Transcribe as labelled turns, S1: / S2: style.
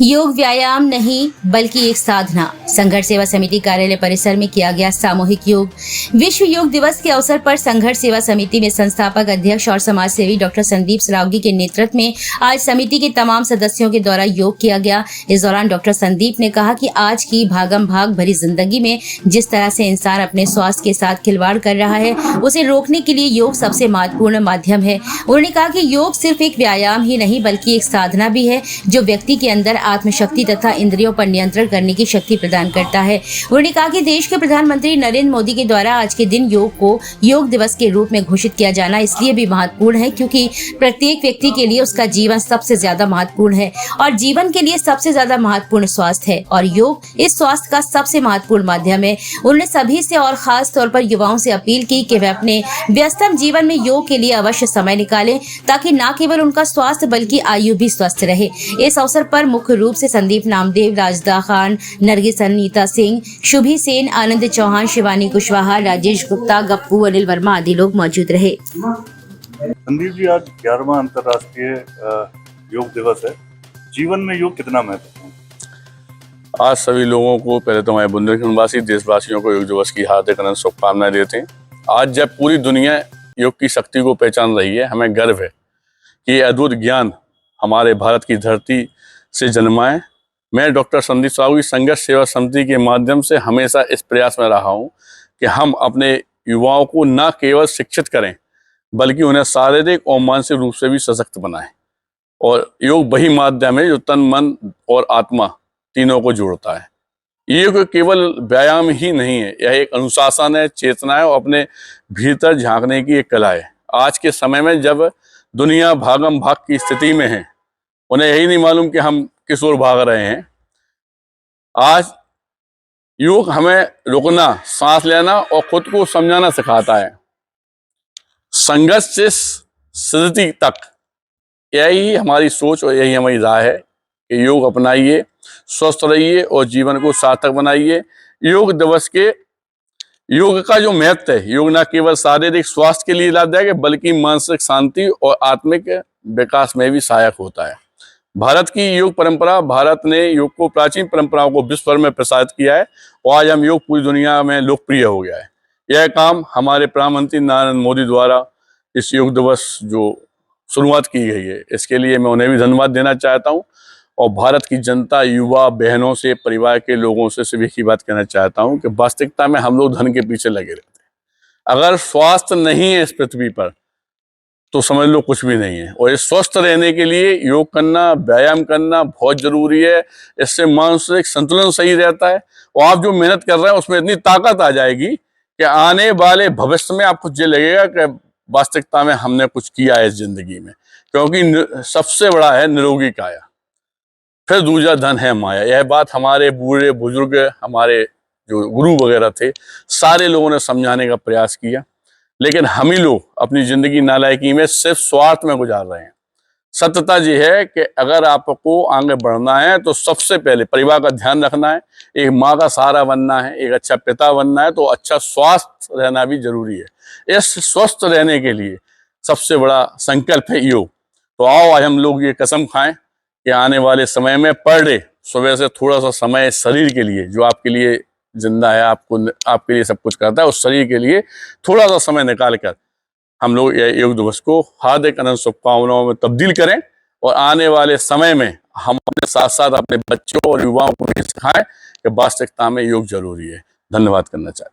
S1: योग व्यायाम नहीं बल्कि एक साधना। संघर्ष सेवा समिति कार्यालय परिसर में किया गया सामूहिक योग। विश्व योग दिवस के अवसर पर संघर्ष सेवा समिति में संस्थापक अध्यक्ष और समाज सेवी डॉक्टर संदीप सरावगी के नेतृत्व में आज समिति के तमाम सदस्यों के द्वारा योग किया गया। इस दौरान डॉक्टर संदीप ने कहा कि आज की भागम भाग भरी जिंदगी में जिस तरह से इंसान अपने स्वास्थ्य के साथ खिलवाड़ कर रहा है, उसे रोकने के लिए योग सबसे महत्वपूर्ण माध्यम है। उन्होंने कहा कि योग सिर्फ एक व्यायाम ही नहीं बल्कि एक साधना भी है जो व्यक्ति के अंदर आत्मशक्ति तथा इंद्रियों पर नियंत्रण करने की शक्ति प्रदान करता है। उन्होंने कहा कि देश के प्रधानमंत्री नरेंद्र मोदी के द्वारा आज के दिन योग को योग दिवस के रूप में घोषित किया जाना इसलिए भी महत्वपूर्ण है क्योंकि प्रत्येक व्यक्ति के लिए उसका जीवन सबसे ज्यादा महत्वपूर्ण है और जीवन के लिए सबसे ज्यादा महत्वपूर्ण स्वास्थ्य है और योग इस स्वास्थ्य का सबसे महत्वपूर्ण माध्यम है। उन्होंने सभी से और खास तौर पर युवाओं से अपील की कि वे अपने व्यस्तम जीवन में योग के लिए अवश्य समय निकालें ताकि न केवल उनका स्वास्थ्य बल्कि आयु भी स्वस्थ रहे। इस अवसर पर मुख्य रूप से संदीप नामदेव, राजदा खान, नरगिस अनीता सिंह, शुभी सेन, आनंद चौहान, शिवानी कुशवाहा, राजेश गुप्ता, गप्पू, अनिल वर्मा आदि लोग मौजूद रहे।
S2: संदीप जी, आज 11वां अंतर्राष्ट्रीय योग दिवस है। जीवन में योग कितना महत्वपूर्ण है?
S3: आज सभी लोगों को पहले तो हमारे बुंदेलखंडवासी देशवासियों को योग दिवस की हार्दिक अनंत शुभकामनाएं देते हैं। आज जब पूरी दुनिया योग की शक्ति को पहचान रही है, हमें गर्व है कि ये अद्भुत ज्ञान हमारे भारत की धरती से जन्मा है। मैं डॉक्टर संदीप सरावगी संघर्ष सेवा समिति के माध्यम से हमेशा इस प्रयास में रहा हूँ कि हम अपने युवाओं को न केवल शिक्षित करें बल्कि उन्हें शारीरिक और मानसिक रूप से भी सशक्त बनाएं। और योग वही माध्यम है जो तन, मन और आत्मा तीनों को जोड़ता है। योग केवल व्यायाम ही नहीं है, यह एक अनुशासन है, चेतना है और अपने भीतर झांकने की एक कला है। आज के समय में जब दुनिया भागम भाग की स्थिति में है, उन्हें यही नहीं मालूम कि हम किस ओर भाग रहे हैं। आज योग हमें रुकना, सांस लेना और खुद को समझाना सिखाता है। संघर्ष से सिद्धि तक यही हमारी सोच और यही हमारी राह है कि योग अपनाइए, स्वस्थ रहिए और जीवन को सार्थक बनाइए। योग दिवस के योग का जो महत्व है, योग न केवल शारीरिक स्वास्थ्य के लिए लाभदायक है बल्कि मानसिक शांति और आत्मिक विकास में भी सहायक होता है। भारत की योग परंपरा, भारत ने योग को प्राचीन परंपराओं को विश्व भर में प्रसारित किया है और आज हम योग पूरी दुनिया में लोकप्रिय हो गया है। यह काम हमारे प्रधानमंत्री नरेंद्र मोदी द्वारा इस योग दिवस जो शुरुआत की गई है, इसके लिए मैं उन्हें भी धन्यवाद देना चाहता हूं और भारत की जनता, युवा, बहनों से, परिवार के लोगों से सिर्फ एक ही बात कहना चाहता हूं कि वास्तविकता में हम लोग धन के पीछे लगे रहते हैं। अगर स्वास्थ्य नहीं है इस पृथ्वी पर तो समझ लो कुछ भी नहीं है। और इस स्वस्थ रहने के लिए योग करना, व्यायाम करना बहुत जरूरी है। इससे मानसिक संतुलन सही रहता है और आप जो मेहनत कर रहे हैं उसमें इतनी ताकत आ जाएगी कि आने वाले भविष्य में आपको ये लगेगा कि वास्तविकता में हमने कुछ किया है इस जिंदगी में, क्योंकि सबसे बड़ा है निरोगी काया, फिर दूसरा धन है माया। यह बात हमारे बूढ़े बुजुर्ग, हमारे जो गुरु वगैरह थे, सारे लोगों ने समझाने का प्रयास किया, लेकिन हम ही लोग अपनी जिंदगी नालायकी में सिर्फ स्वार्थ में गुजार रहे हैं। सत्यता ये है कि अगर आपको आगे बढ़ना है तो सबसे पहले परिवार का ध्यान रखना है, एक माँ का सहारा बनना है, एक अच्छा पिता बनना है, तो अच्छा स्वास्थ्य रहना भी जरूरी है। इस स्वस्थ रहने के लिए सबसे बड़ा संकल्प है योग। तो आओ आज हम लोग ये कसम खाएं कि आने वाले समय में पर डे सुबह से थोड़ा सा समय शरीर के लिए, जो आपके लिए जिंदा है, आपके लिए सब कुछ करता है, उस शरीर के लिए थोड़ा सा समय निकाल कर हम लोग योग दिवस को हार्दिक अनंत शुभकामनाओं में तब्दील करें और आने वाले समय में हम अपने साथ साथ अपने बच्चों और युवाओं को भी सिखाएं कि वास्तविकता में योग जरूरी है। धन्यवाद करना चाहते हैं।